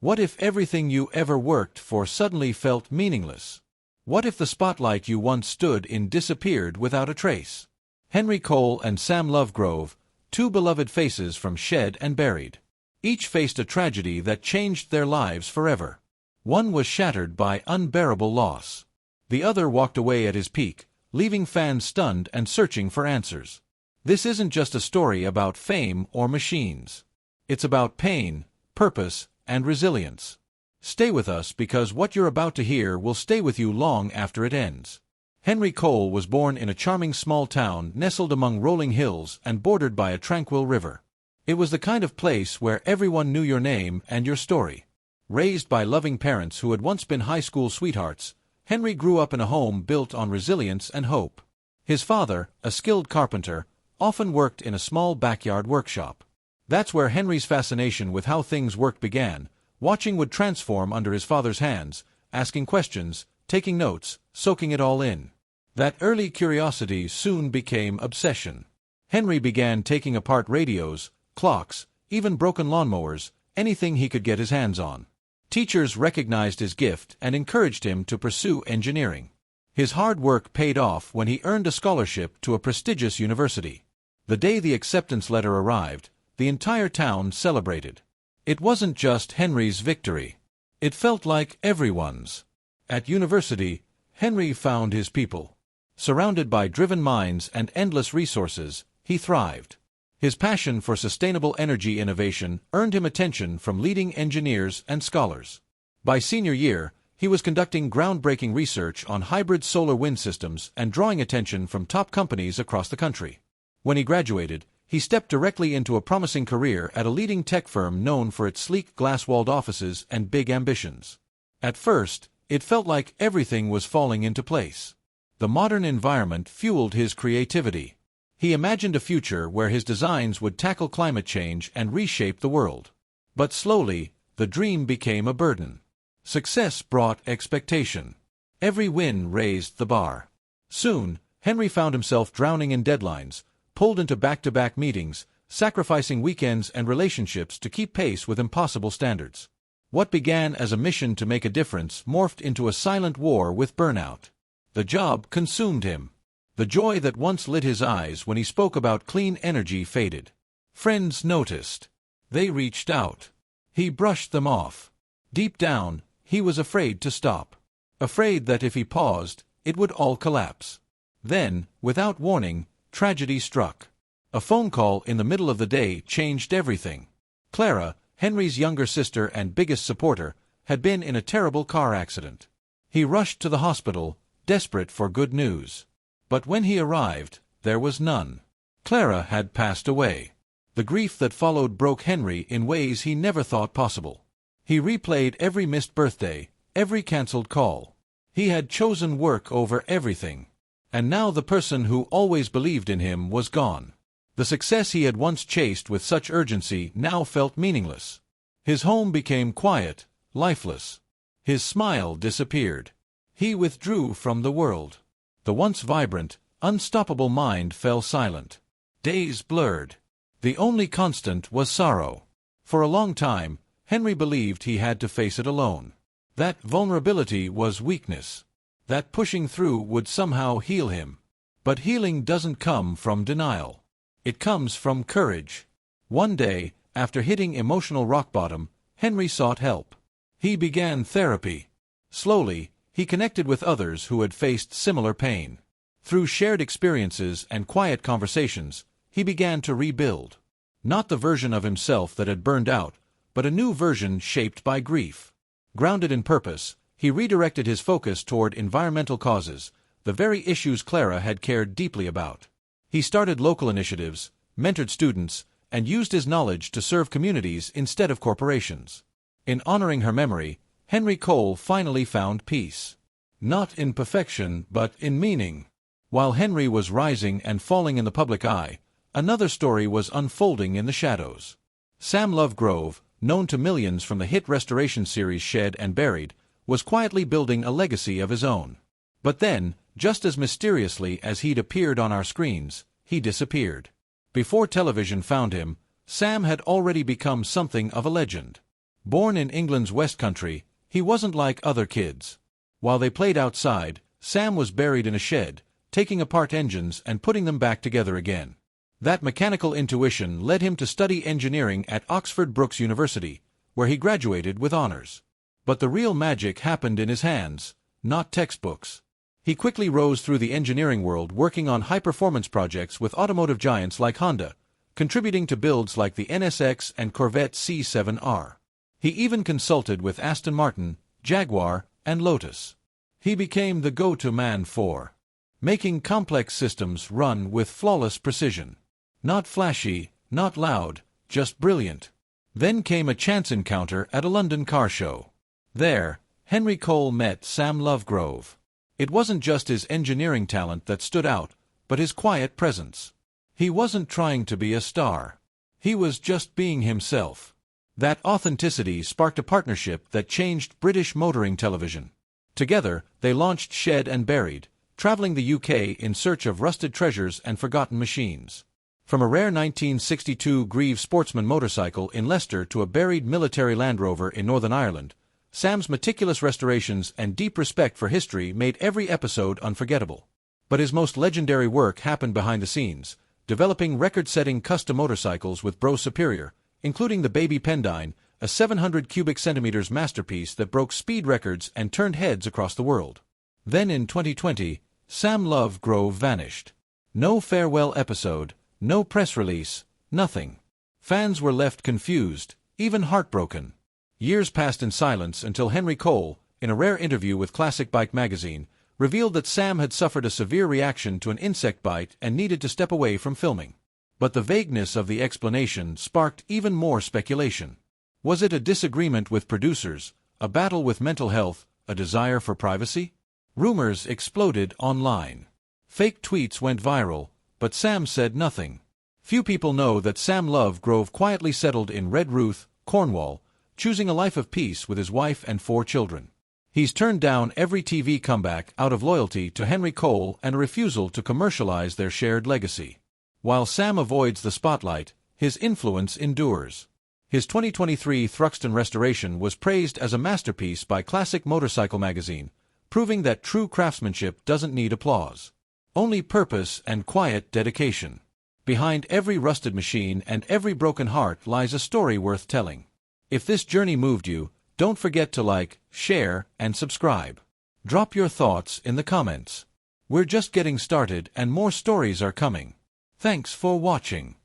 What if everything you ever worked for suddenly felt meaningless? What if the spotlight you once stood in disappeared without a trace? Henry Cole and Sam Lovegrove, two beloved faces from Shed and Buried. Each faced a tragedy that changed their lives forever. One was shattered by unbearable loss. The other walked away at his peak, leaving fans stunned and searching for answers. This isn't just a story about fame or machines. It's about pain, purpose, and resilience. Stay with us because what you're about to hear will stay with you long after it ends. Henry Cole was born in a charming small town nestled among rolling hills and bordered by a tranquil river. It was the kind of place where everyone knew your name and your story. Raised by loving parents who had once been high school sweethearts, Henry grew up in a home built on resilience and hope. His father, a skilled carpenter, often worked in a small backyard workshop. That's where Henry's fascination with how things worked began. Watching would transform under his father's hands, asking questions, taking notes, soaking it all in. That early curiosity soon became obsession. Henry began taking apart radios, clocks, even broken lawnmowers, anything he could get his hands on. Teachers recognized his gift and encouraged him to pursue engineering. His hard work paid off when he earned a scholarship to a prestigious university. The day the acceptance letter arrived, the entire town celebrated. It wasn't just Henry's victory. It felt like everyone's. At university, Henry found his people. Surrounded by driven minds and endless resources, he thrived. His passion for sustainable energy innovation earned him attention from leading engineers and scholars. By senior year, he was conducting groundbreaking research on hybrid solar wind systems and drawing attention from top companies across the country. When he graduated, he stepped directly into a promising career at a leading tech firm known for its sleek glass-walled offices and big ambitions. At first, it felt like everything was falling into place. The modern environment fueled his creativity. He imagined a future where his designs would tackle climate change and reshape the world. But slowly, the dream became a burden. Success brought expectation. Every win raised the bar. Soon, Henry found himself drowning in deadlines, pulled into back-to-back meetings, sacrificing weekends and relationships to keep pace with impossible standards. What began as a mission to make a difference morphed into a silent war with burnout. The job consumed him. The joy that once lit his eyes when he spoke about clean energy faded. Friends noticed. They reached out. He brushed them off. Deep down, he was afraid to stop. Afraid that if he paused, it would all collapse. Then, without warning, tragedy struck. A phone call in the middle of the day changed everything. Clara, Henry's younger sister and biggest supporter, had been in a terrible car accident. He rushed to the hospital, desperate for good news. But when he arrived, there was none. Clara had passed away. The grief that followed broke Henry in ways he never thought possible. He replayed every missed birthday, every cancelled call. He had chosen work over everything. And now the person who always believed in him was gone. The success he had once chased with such urgency now felt meaningless. His home became quiet, lifeless. His smile disappeared. He withdrew from the world. The once vibrant, unstoppable mind fell silent. Days blurred. The only constant was sorrow. For a long time, Henry believed he had to face it alone. That vulnerability was weakness. That pushing through would somehow heal him. But healing doesn't come from denial. It comes from courage. One day, after hitting emotional rock bottom, Henry sought help. He began therapy. Slowly, he connected with others who had faced similar pain. Through shared experiences and quiet conversations, he began to rebuild. Not the version of himself that had burned out, but a new version shaped by grief. Grounded in purpose, he redirected his focus toward environmental causes, the very issues Clara had cared deeply about. He started local initiatives, mentored students, and used his knowledge to serve communities instead of corporations. In honoring her memory, Henry Cole finally found peace. Not in perfection, but in meaning. While Henry was rising and falling in the public eye, another story was unfolding in the shadows. Sam Lovegrove, known to millions from the hit restoration series Shed and Buried, was quietly building a legacy of his own. But then, just as mysteriously as he'd appeared on our screens, he disappeared. Before television found him, Sam had already become something of a legend. Born in England's West Country, he wasn't like other kids. While they played outside, Sam was buried in a shed, taking apart engines and putting them back together again. That mechanical intuition led him to study engineering at Oxford Brookes University, where he graduated with honors. But the real magic happened in his hands, not textbooks. He quickly rose through the engineering world, working on high-performance projects with automotive giants like Honda, contributing to builds like the NSX and Corvette C7R. He even consulted with Aston Martin, Jaguar, and Lotus. He became the go-to man for making complex systems run with flawless precision. Not flashy, not loud, just brilliant. Then came a chance encounter at a London car show. There, Henry Cole met Sam Lovegrove. It wasn't just his engineering talent that stood out, but his quiet presence. He wasn't trying to be a star. He was just being himself. That authenticity sparked a partnership that changed British motoring television. Together, they launched Shed and Buried, traveling the UK in search of rusted treasures and forgotten machines. From a rare 1962 Grieve Sportsman motorcycle in Leicester to a buried military Land Rover in Northern Ireland, Sam's meticulous restorations and deep respect for history made every episode unforgettable. But his most legendary work happened behind the scenes, developing record-setting custom motorcycles with Bro Superior, including the Baby Pendine, a 700 cubic centimeters masterpiece that broke speed records and turned heads across the world. Then in 2020, Sam Lovegrove vanished. No farewell episode, no press release, nothing. Fans were left confused, even heartbroken. Years passed in silence until Henry Cole, in a rare interview with Classic Bike magazine, revealed that Sam had suffered a severe reaction to an insect bite and needed to step away from filming. But the vagueness of the explanation sparked even more speculation. Was it a disagreement with producers, a battle with mental health, a desire for privacy? Rumors exploded online. Fake tweets went viral, but Sam said nothing. Few people know that Sam Lovegrove quietly settled in Redruth, Cornwall, choosing a life of peace with his wife and 4 children. He's turned down every TV comeback out of loyalty to Henry Cole and a refusal to commercialize their shared legacy. While Sam avoids the spotlight, his influence endures. His 2023 Thruxton restoration was praised as a masterpiece by Classic Motorcycle magazine, proving that true craftsmanship doesn't need applause. Only purpose and quiet dedication. Behind every rusted machine and every broken heart lies a story worth telling. If this journey moved you, don't forget to like, share, and subscribe. Drop your thoughts in the comments. We're just getting started and more stories are coming. Thanks for watching.